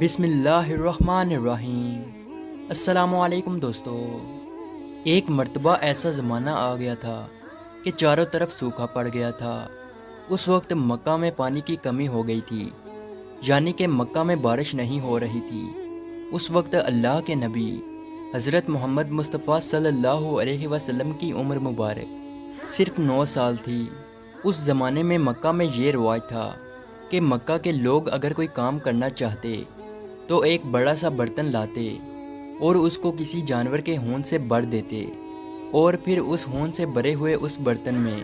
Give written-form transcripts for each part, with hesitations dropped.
بسم اللہ الرحمن الرحیم۔ السلام علیکم دوستو۔ ایک مرتبہ ایسا زمانہ آ گیا تھا کہ چاروں طرف سوکھا پڑ گیا تھا۔ اس وقت مکہ میں پانی کی کمی ہو گئی تھی، یعنی کہ مکہ میں بارش نہیں ہو رہی تھی۔ اس وقت اللہ کے نبی حضرت محمد مصطفیٰ صلی اللہ علیہ وسلم کی عمر مبارک صرف 9 سال تھی۔ اس زمانے میں مکہ میں یہ رواج تھا کہ مکہ کے لوگ اگر کوئی کام کرنا چاہتے تو ایک بڑا سا برتن لاتے اور اس کو کسی جانور کے خون سے بھر دیتے، اور پھر اس خون سے بھرے ہوئے اس برتن میں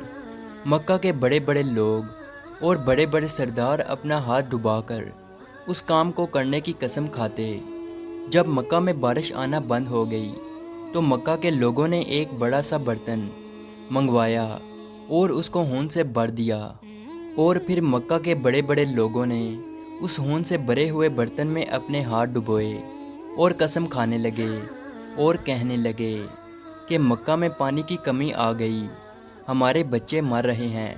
مکہ کے بڑے بڑے لوگ اور بڑے بڑے سردار اپنا ہاتھ ڈبا کر اس کام کو کرنے کی قسم کھاتے۔ جب مکہ میں بارش آنا بند ہو گئی تو مکہ کے لوگوں نے ایک بڑا سا برتن منگوایا اور اس کو خون سے بھر دیا، اور پھر مکہ کے بڑے بڑے لوگوں نے اس خون سے بھرے ہوئے برتن میں اپنے ہاتھ ڈبوئے اور قسم کھانے لگے اور کہنے لگے کہ مکہ میں پانی کی کمی آ گئی، ہمارے بچے مر رہے ہیں،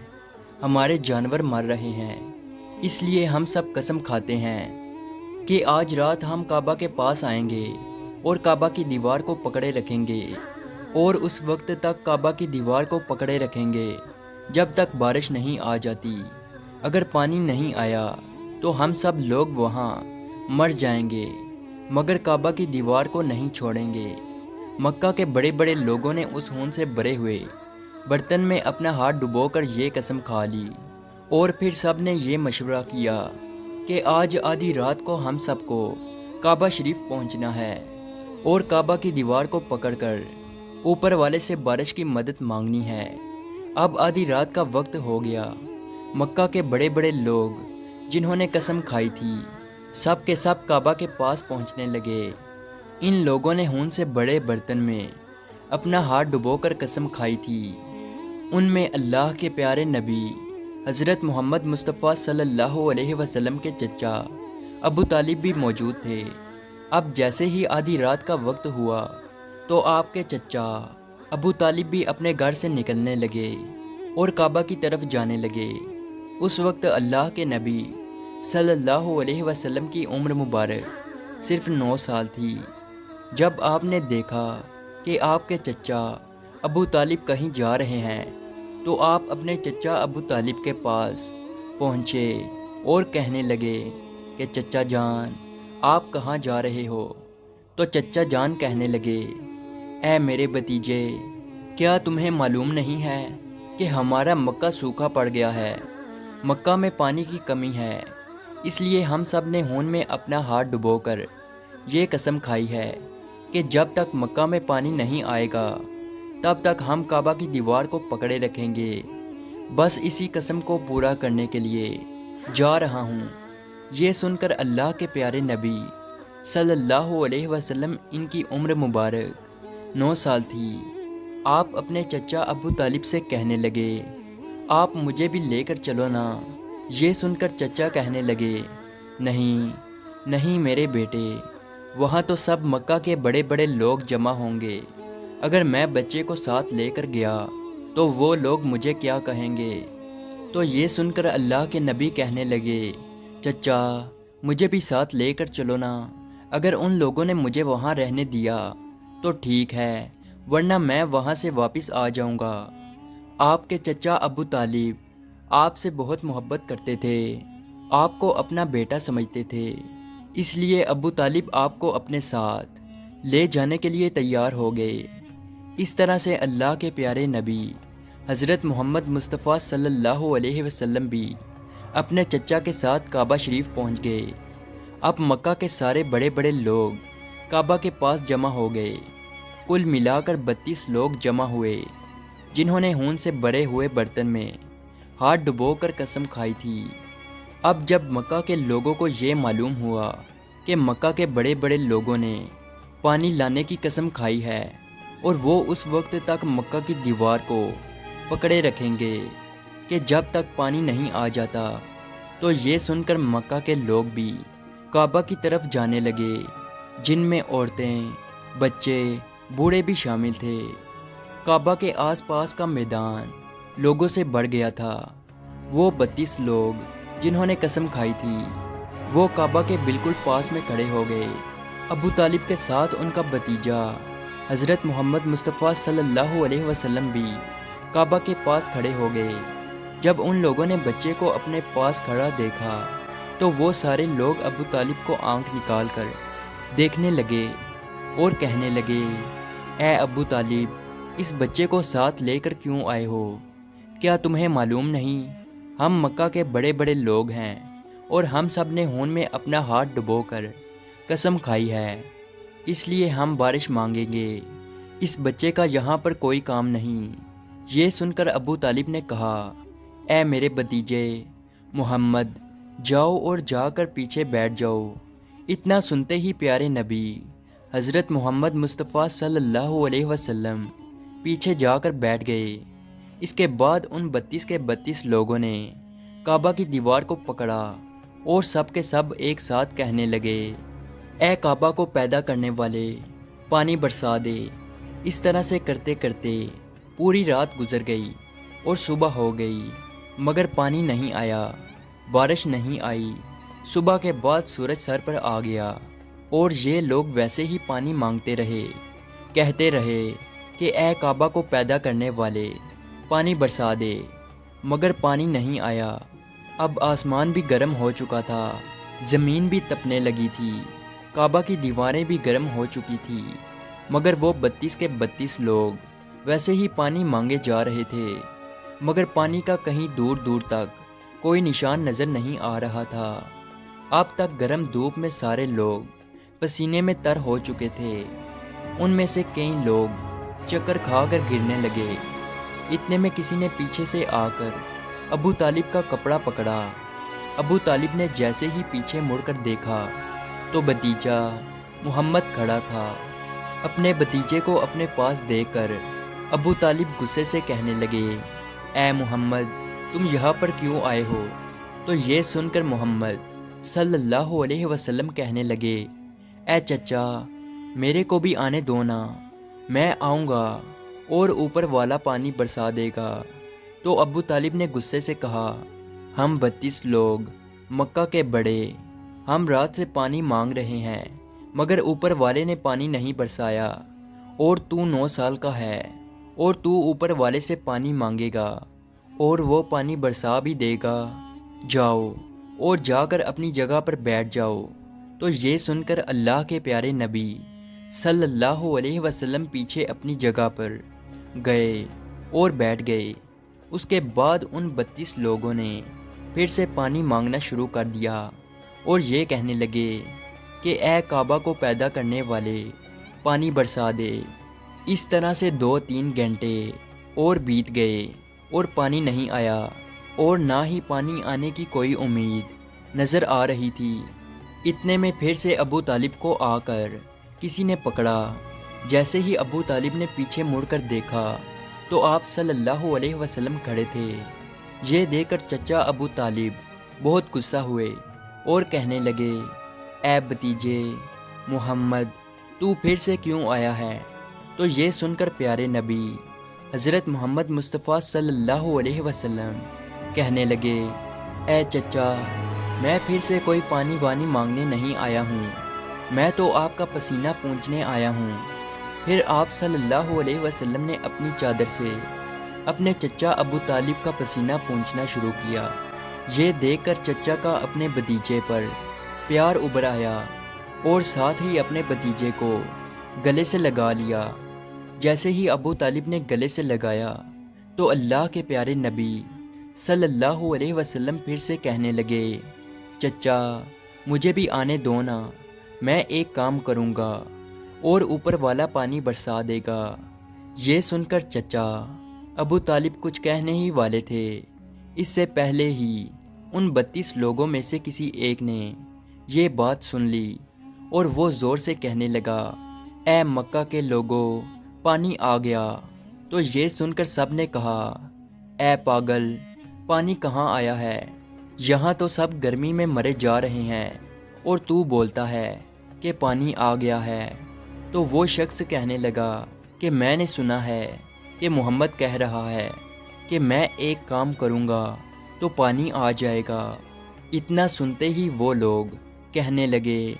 ہمارے جانور مر رہے ہیں، اس لیے ہم سب قسم کھاتے ہیں کہ آج رات ہم کعبہ کے پاس آئیں گے اور کعبہ کی دیوار کو پکڑے رکھیں گے، اور اس وقت تک کعبہ کی دیوار کو پکڑے رکھیں گے جب تک بارش نہیں آ جاتی۔ اگر پانی نہیں آیا تو ہم سب لوگ وہاں مر جائیں گے، مگر کعبہ کی دیوار کو نہیں چھوڑیں گے۔ مکہ کے بڑے بڑے لوگوں نے اس خون سے بھرے ہوئے برتن میں اپنا ہاتھ ڈبو کر یہ قسم کھا لی، اور پھر سب نے یہ مشورہ کیا کہ آج آدھی رات کو ہم سب کو کعبہ شریف پہنچنا ہے اور کعبہ کی دیوار کو پکڑ کر اوپر والے سے بارش کی مدد مانگنی ہے۔ اب آدھی رات کا وقت ہو گیا۔ مکہ کے بڑے بڑے لوگ جنہوں نے قسم کھائی تھی سب کے سب کعبہ کے پاس پہنچنے لگے۔ ان لوگوں نے خون سے بڑے برتن میں اپنا ہاتھ ڈبو کر قسم کھائی تھی۔ ان میں اللہ کے پیارے نبی حضرت محمد مصطفیٰ صلی اللہ علیہ وسلم کے چچا ابو طالب بھی موجود تھے۔ اب جیسے ہی آدھی رات کا وقت ہوا تو آپ کے چچا ابو طالب بھی اپنے گھر سے نکلنے لگے اور کعبہ کی طرف جانے لگے۔ اس وقت اللہ کے نبی صلی اللہ علیہ وسلم کی عمر مبارک صرف 9 سال تھی۔ جب آپ نے دیکھا کہ آپ کے چچا ابو طالب کہیں جا رہے ہیں تو آپ اپنے چچا ابو طالب کے پاس پہنچے اور کہنے لگے کہ چچا جان آپ کہاں جا رہے ہو؟ تو چچا جان کہنے لگے، اے میرے بھتیجے، کیا تمہیں معلوم نہیں ہے کہ ہمارا مکہ سوکھا پڑ گیا ہے، مکہ میں پانی کی کمی ہے، اس لیے ہم سب نے خون میں اپنا ہاتھ ڈبو کر یہ قسم کھائی ہے کہ جب تک مکہ میں پانی نہیں آئے گا تب تک ہم کعبہ کی دیوار کو پکڑے رکھیں گے۔ بس اسی قسم کو پورا کرنے کے لیے جا رہا ہوں۔ یہ سن کر اللہ کے پیارے نبی صلی اللہ علیہ وسلم، ان کی عمر مبارک 9 سال تھی، آپ اپنے چچا ابو طالب سے کہنے لگے، آپ مجھے بھی لے کر چلو نا۔ یہ سن کر چچا کہنے لگے، نہیں نہیں میرے بیٹے، وہاں تو سب مکہ کے بڑے بڑے لوگ جمع ہوں گے، اگر میں بچے کو ساتھ لے کر گیا تو وہ لوگ مجھے کیا کہیں گے؟ تو یہ سن کر اللہ کے نبی کہنے لگے، چچا مجھے بھی ساتھ لے کر چلو نا، اگر ان لوگوں نے مجھے وہاں رہنے دیا تو ٹھیک ہے، ورنہ میں وہاں سے واپس آ جاؤں گا۔ آپ کے چچا ابو طالب آپ سے بہت محبت کرتے تھے، آپ کو اپنا بیٹا سمجھتے تھے، اس لیے ابو طالب آپ کو اپنے ساتھ لے جانے کے لیے تیار ہو گئے۔ اس طرح سے اللہ کے پیارے نبی حضرت محمد مصطفیٰ صلی اللہ علیہ وسلم بھی اپنے چچا کے ساتھ کعبہ شریف پہنچ گئے۔ اب مکہ کے سارے بڑے بڑے لوگ کعبہ کے پاس جمع ہو گئے۔ کل ملا کر 32 لوگ جمع ہوئے جنہوں نے خون سے بھرے ہوئے برتن میں ہاتھ ڈبو کر قسم کھائی تھی۔ اب جب مکہ کے لوگوں کو یہ معلوم ہوا کہ مکہ کے بڑے بڑے لوگوں نے پانی لانے کی قسم کھائی ہے اور وہ اس وقت تک مکہ کی دیوار کو پکڑے رکھیں گے کہ جب تک پانی نہیں آ جاتا، تو یہ سن کر مکہ کے لوگ بھی کعبہ کی طرف جانے لگے، جن میں عورتیں، بچے، بوڑھے بھی شامل تھے۔ کعبہ کے آس پاس کا میدان لوگوں سے بھر گیا تھا۔ وہ 32 لوگ جنہوں نے قسم کھائی تھی وہ کعبہ کے بالکل پاس میں کھڑے ہو گئے۔ ابو طالب کے ساتھ ان کا بھتیجا حضرت محمد مصطفیٰ صلی اللہ علیہ وسلم بھی کعبہ کے پاس کھڑے ہو گئے۔ جب ان لوگوں نے بچے کو اپنے پاس کھڑا دیکھا تو وہ سارے لوگ ابو طالب کو آنکھ نکال کر دیکھنے لگے اور کہنے لگے، اے ابو طالب، اس بچے کو ساتھ لے کر کیوں آئے ہو؟ کیا تمہیں معلوم نہیں ہم مکہ کے بڑے بڑے لوگ ہیں اور ہم سب نے خون میں اپنا ہاتھ ڈبو کر قسم کھائی ہے، اس لیے ہم بارش مانگیں گے، اس بچے کا یہاں پر کوئی کام نہیں۔ یہ سن کر ابو طالب نے کہا، اے میرے بھتیجے محمد، جاؤ اور جا کر پیچھے بیٹھ جاؤ۔ اتنا سنتے ہی پیارے نبی حضرت محمد مصطفیٰ صلی اللہ علیہ وسلم پیچھے جا کر بیٹھ گئے۔ اس کے بعد ان 32 کے 32 لوگوں نے کعبہ کی دیوار کو پکڑا اور سب کے سب ایک ساتھ کہنے لگے، اے کعبہ کو پیدا کرنے والے، پانی برسا دے۔ اس طرح سے کرتے کرتے پوری رات گزر گئی اور صبح ہو گئی، مگر پانی نہیں آیا، بارش نہیں آئی۔ صبح کے بعد سورج سر پر آ گیا اور یہ لوگ ویسے ہی پانی مانگتے رہے، کہتے رہے کہ اے کعبہ کو پیدا کرنے والے، پانی برسا دے، مگر پانی نہیں آیا۔ اب آسمان بھی گرم ہو چکا تھا، زمین بھی تپنے لگی تھی، کعبہ کی دیواریں بھی گرم ہو چکی تھی، مگر وہ 32 کے 32 لوگ ویسے ہی پانی مانگے جا رہے تھے، مگر پانی کا کہیں دور دور تک کوئی نشان نظر نہیں آ رہا تھا۔ اب تک گرم دھوپ میں سارے لوگ پسینے میں تر ہو چکے تھے، ان میں سے کئی لوگ چکر کھا کر گرنے لگے۔ اتنے میں کسی نے پیچھے سے آ کر ابو طالب کا کپڑا پکڑا۔ ابو طالب نے جیسے ہی پیچھے مڑ کر دیکھا تو بھتیجا محمد کھڑا تھا۔ اپنے بھتیجے کو اپنے پاس دیکھ کر ابو طالب غصے سے کہنے لگے، اے محمد، تم یہاں پر کیوں آئے ہو؟ تو یہ سن کر محمد صلی اللہ علیہ وسلم کہنے لگے، اے چچا، میرے کو بھی آنے دو نا، میں آؤں گا اور اوپر والا پانی برسا دے گا۔ تو ابو طالب نے غصے سے کہا، ہم 32 لوگ مکہ کے بڑے، ہم رات سے پانی مانگ رہے ہیں، مگر اوپر والے نے پانی نہیں برسایا، اور تو 9 سال کا ہے اور تو اوپر والے سے پانی مانگے گا اور وہ پانی برسا بھی دے گا، جاؤ اور جا کر اپنی جگہ پر بیٹھ جاؤ۔ تو یہ سن کر اللہ کے پیارے نبی صلی اللہ علیہ وسلم پیچھے اپنی جگہ پر گئے اور بیٹھ گئے۔ اس کے بعد ان 32 لوگوں نے پھر سے پانی مانگنا شروع کر دیا اور یہ کہنے لگے کہ اے کعبہ کو پیدا کرنے والے، پانی برسا دے۔ اس طرح سے 2-3 گھنٹے اور بیت گئے اور پانی نہیں آیا، اور نہ ہی پانی آنے کی کوئی امید نظر آ رہی تھی۔ اتنے میں پھر سے ابو طالب کو آ کر کسی نے پکڑا۔ جیسے ہی ابو طالب نے پیچھے مڑ کر دیکھا تو آپ صلی اللہ علیہ وسلم کھڑے تھے۔ یہ دیکھ کر چچا ابو طالب بہت غصہ ہوئے اور کہنے لگے، اے بھتیجے محمد، تو پھر سے کیوں آیا ہے؟ تو یہ سن کر پیارے نبی حضرت محمد مصطفیٰ صلی اللہ علیہ وسلم کہنے لگے، اے چچا، میں پھر سے کوئی پانی وانی مانگنے نہیں آیا ہوں، میں تو آپ کا پسینہ پونچھنے آیا ہوں۔ پھر آپ صلی اللہ علیہ وسلم نے اپنی چادر سے اپنے چچا ابو طالب کا پسینہ پونچھنا شروع کیا۔ یہ دیکھ کر چچا کا اپنے بھتیجے پر پیار ابھر آیا اور ساتھ ہی اپنے بھتیجے کو گلے سے لگا لیا۔ جیسے ہی ابو طالب نے گلے سے لگایا تو اللہ کے پیارے نبی صلی اللہ علیہ وسلم پھر سے کہنے لگے، چچا، مجھے بھی آنے دو نا، میں ایک کام کروں گا اور اوپر والا پانی برسا دے گا۔ یہ سن کر چچا ابو طالب کچھ کہنے ہی والے تھے، اس سے پہلے ہی ان 32 لوگوں میں سے کسی ایک نے یہ بات سن لی اور وہ زور سے کہنے لگا، اے مکہ کے لوگوں، پانی آ گیا۔ تو یہ سن کر سب نے کہا، اے پاگل، پانی کہاں آیا ہے؟ یہاں تو سب گرمی میں مرے جا رہے ہیں اور تو بولتا ہے کہ پانی آ گیا ہے۔ تو وہ شخص کہنے لگا کہ میں نے سنا ہے کہ محمد کہہ رہا ہے کہ میں ایک کام کروں گا تو پانی آ جائے گا، اتنا سنتے ہی وہ لوگ کہنے لگے،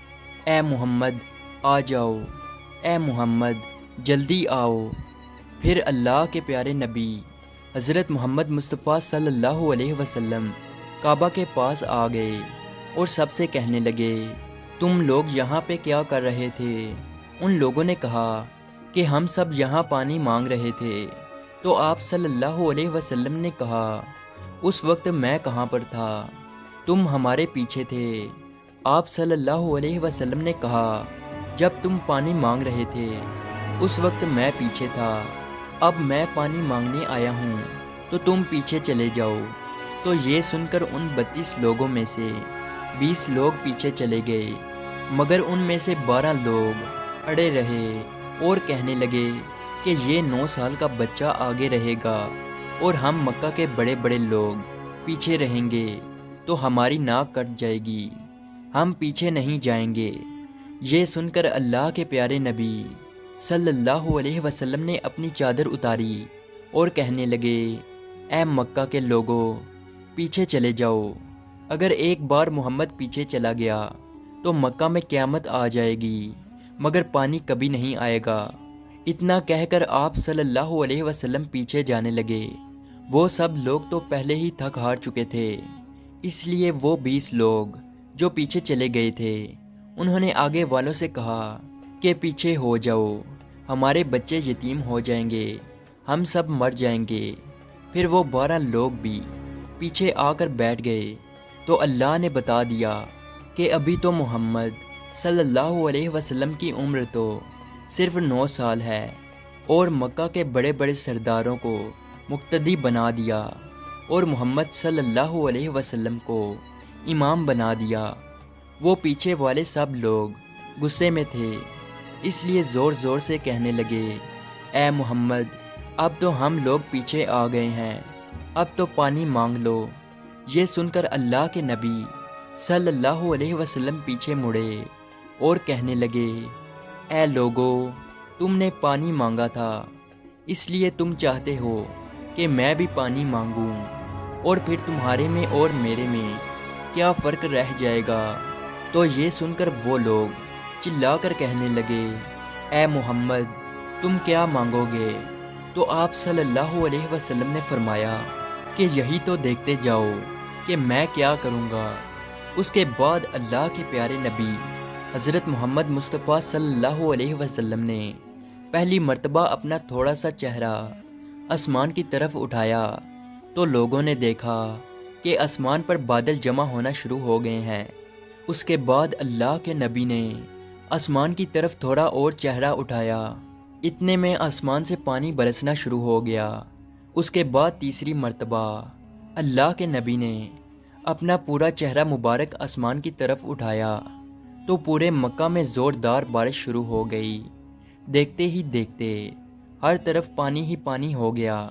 اے محمد آ جاؤ، اے محمد جلدی آؤ۔ پھر اللہ کے پیارے نبی حضرت محمد مصطفیٰ صلی اللہ علیہ وسلم کعبہ کے پاس آ گئے اور سب سے کہنے لگے، تم لوگ یہاں پہ کیا کر رہے تھے؟ ان لوگوں نے کہا کہ ہم سب یہاں پانی مانگ رہے تھے۔ تو آپ صلی اللہ علیہ وسلم نے کہا، اس وقت میں کہاں پر تھا؟ تم ہمارے پیچھے تھے۔ آپ صلی اللہ علیہ وسلم نے کہا، جب تم پانی مانگ رہے تھے اس وقت میں پیچھے تھا، اب میں پانی مانگنے آیا ہوں تو تم پیچھے چلے جاؤ۔ تو یہ سن کر ان 32 لوگوں میں سے 20 لوگ پیچھے چلے گئے، مگر ان میں سے 12 لوگ اڑے رہے اور کہنے لگے کہ یہ 9 سال کا بچہ آگے رہے گا اور ہم مکہ کے بڑے بڑے لوگ پیچھے رہیں گے تو ہماری ناک کٹ جائے گی، ہم پیچھے نہیں جائیں گے۔ یہ سن کر اللہ کے پیارے نبی صلی اللہ علیہ وسلم نے اپنی چادر اتاری اور کہنے لگے، اے مکہ کے لوگوں پیچھے چلے جاؤ، اگر ایک بار محمد پیچھے چلا گیا تو مکہ میں قیامت آ جائے گی، مگر پانی کبھی نہیں آئے گا۔ اتنا کہہ کر آپ صلی اللہ علیہ وسلم پیچھے جانے لگے۔ وہ سب لوگ تو پہلے ہی تھک ہار چکے تھے، اس لیے وہ 20 لوگ جو پیچھے چلے گئے تھے انہوں نے آگے والوں سے کہا کہ پیچھے ہو جاؤ، ہمارے بچے یتیم ہو جائیں گے، ہم سب مر جائیں گے۔ پھر وہ 12 لوگ بھی پیچھے آ کر بیٹھ گئے تو اللہ نے بتا دیا کہ ابھی تو محمد صلی اللہ علیہ وسلم کی عمر تو صرف 9 سال ہے، اور مکہ کے بڑے بڑے سرداروں کو مقتدی بنا دیا اور محمد صلی اللہ علیہ وسلم کو امام بنا دیا۔ وہ پیچھے والے سب لوگ غصے میں تھے، اس لیے زور زور سے کہنے لگے، اے محمد اب تو ہم لوگ پیچھے آ گئے ہیں، اب تو پانی مانگ لو۔ یہ سن کر اللہ کے نبی صلی اللہ علیہ وسلم پیچھے مڑے اور کہنے لگے، اے لوگو تم نے پانی مانگا تھا، اس لیے تم چاہتے ہو کہ میں بھی پانی مانگوں، اور پھر تمہارے میں اور میرے میں کیا فرق رہ جائے گا؟ تو یہ سن کر وہ لوگ چلا کر کہنے لگے، اے محمد تم کیا مانگو گے؟ تو آپ صلی اللہ علیہ وسلم نے فرمایا کہ یہی تو دیکھتے جاؤ کہ میں کیا کروں گا۔ اس کے بعد اللہ کے پیارے نبی حضرت محمد مصطفیٰ صلی اللہ علیہ وسلم نے پہلی مرتبہ اپنا تھوڑا سا چہرہ آسمان کی طرف اٹھایا تو لوگوں نے دیکھا کہ آسمان پر بادل جمع ہونا شروع ہو گئے ہیں۔ اس کے بعد اللہ کے نبی نے آسمان کی طرف تھوڑا اور چہرہ اٹھایا، اتنے میں آسمان سے پانی برسنا شروع ہو گیا۔ اس کے بعد تیسری مرتبہ اللہ کے نبی نے اپنا پورا چہرہ مبارک آسمان کی طرف اٹھایا تو پورے مکہ میں زوردار بارش شروع ہو گئی۔ دیکھتے ہی دیکھتے ہر طرف پانی ہی پانی ہو گیا۔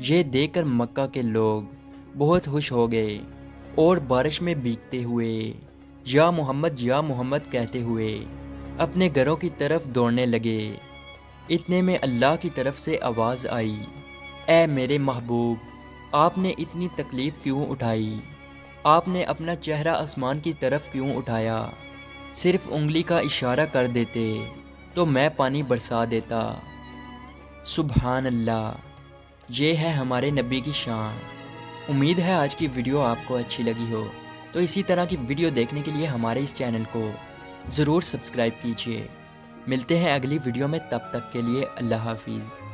یہ دیکھ کر مکہ کے لوگ بہت خوش ہو گئے اور بارش میں بھیگتے ہوئے یا محمد کہتے ہوئے اپنے گھروں کی طرف دوڑنے لگے۔ اتنے میں اللہ کی طرف سے آواز آئی، اے میرے محبوب آپ نے اتنی تکلیف کیوں اٹھائی؟ آپ نے اپنا چہرہ آسمان کی طرف کیوں اٹھایا؟ صرف انگلی کا اشارہ کر دیتے تو میں پانی برسا دیتا۔ سبحان اللہ، یہ ہے ہمارے نبی کی شان۔ امید ہے آج کی ویڈیو آپ کو اچھی لگی ہو، تو اسی طرح کی ویڈیو دیکھنے کے لیے ہمارے اس چینل کو ضرور سبسکرائب کیجیے۔ ملتے ہیں اگلی ویڈیو میں، تب تک کے لیے اللہ حافظ۔